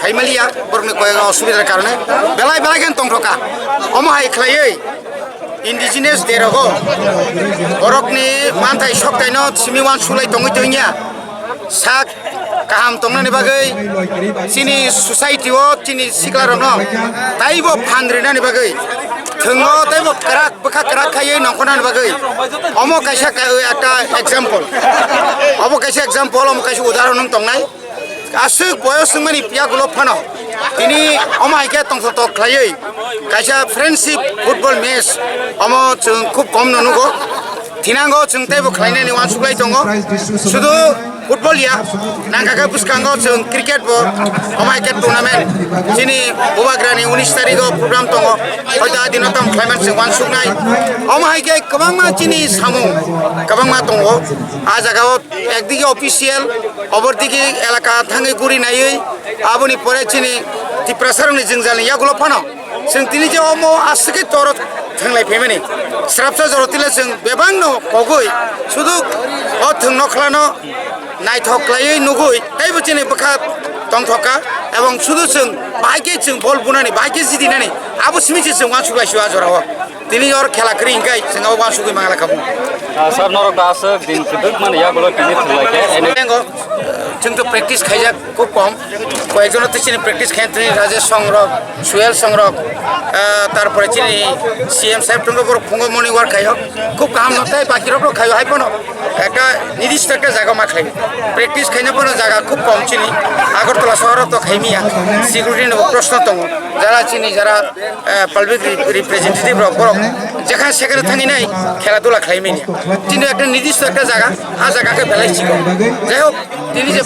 খাইমালিয়া বরং কয়েক অসুবিধার কারণে বেলায় বেলায় কেন তংথকা অমহাই খাইयै ইন্ডিজিনিয়াস দেরগো বরকনি मानथाय सप्ताहनो सिमिवान सुलाय दङै दङिया साक गाहाम तंनानि बागै चिनि सोसाइटियाव चिनि सिक्लारनो ताइबो फानद्रिनानि बागै थोंगो ताइबो क्राक बखा क्राक खायै नंखनानि बागै अमो कायसा একটা एग्जाम्पल अमो कायसा एग्जाम्पल अमो कायसा उदाहरण तंनाय गासै बयस मानि पियागुलो फानो तिनि अमाइके तंसत खायै कायसा फ्रेन्डशिप फुटबल मैच अमो जों खूब कम नुनुगो थिनांगो जों ताइबो खालायनायनि वान सुग्लाय दङ शुधु फुटबल या नांगाखा बुसखांगो जों क्रिकेट बो अमाइके टुर्नामेन्ट जिनि बबाग्रानि 19 तारिखआव प्रग्राम दङ हयदा दिनाव तम खालायमान जों वान सुगनाय अमाइके गोबांमा जिनि सामु गोबांमा दङ आ जागाव एकदिके अफिसियेल अबरदिके एलाका थाङै गुरि नायै आबुनि परे जिनि तिप्रासारनि जों जालि यागुलो फानो जों दिनै जे अमो आसके तर थांलाय फैमानि स्राबसा जरतिले जों बेबांनो कगै शुधु अ थंनो खलानो नायथकलायै नुगै ताइबो जिनि बखा तंथका एवं शुधु जों बाइके जों बल बुनानै बाइके जिदिनानै आबो सिमिसे जों वान सुगायसु आजराव दिनै और खेला करि इंगाय जों वान सुगै मांगला खाबु सर नरक दास दिन कुदुक माने यागुलो तिनि थलायके एने एंगो जों तो प्रेक्टिस खाइजा खूब कम कयेकजन तो चिनि प्रेक्टिस खायथि राजेश संरक सुहेल संरक तारपरे चिनि सीएम साहेब तुंगो फुंगो मर्निं वाक खायो खूब काम नथाय बाकिरबो खायो हायपनो একটা নির্দিষ্ট একটা জায়গা মা খাই প্র্যাকটিস খাইনা কোনো জায়গা খুব কম চিনি আগরতলা শহর তো খাইমিয়া সিকিউরিটি প্রশ্ন দङ যারা চিনি যারা পাবলিক রিপ্রেজেন্টেটিভ বরং যেখানে সেখানে থাকি নাই খেলাধুলা খাইমিয়া কিন্তু একটা নির্দিষ্ট একটা জায়গা আর জায়গাকে বেলাইছি যাই হোক তিনি যে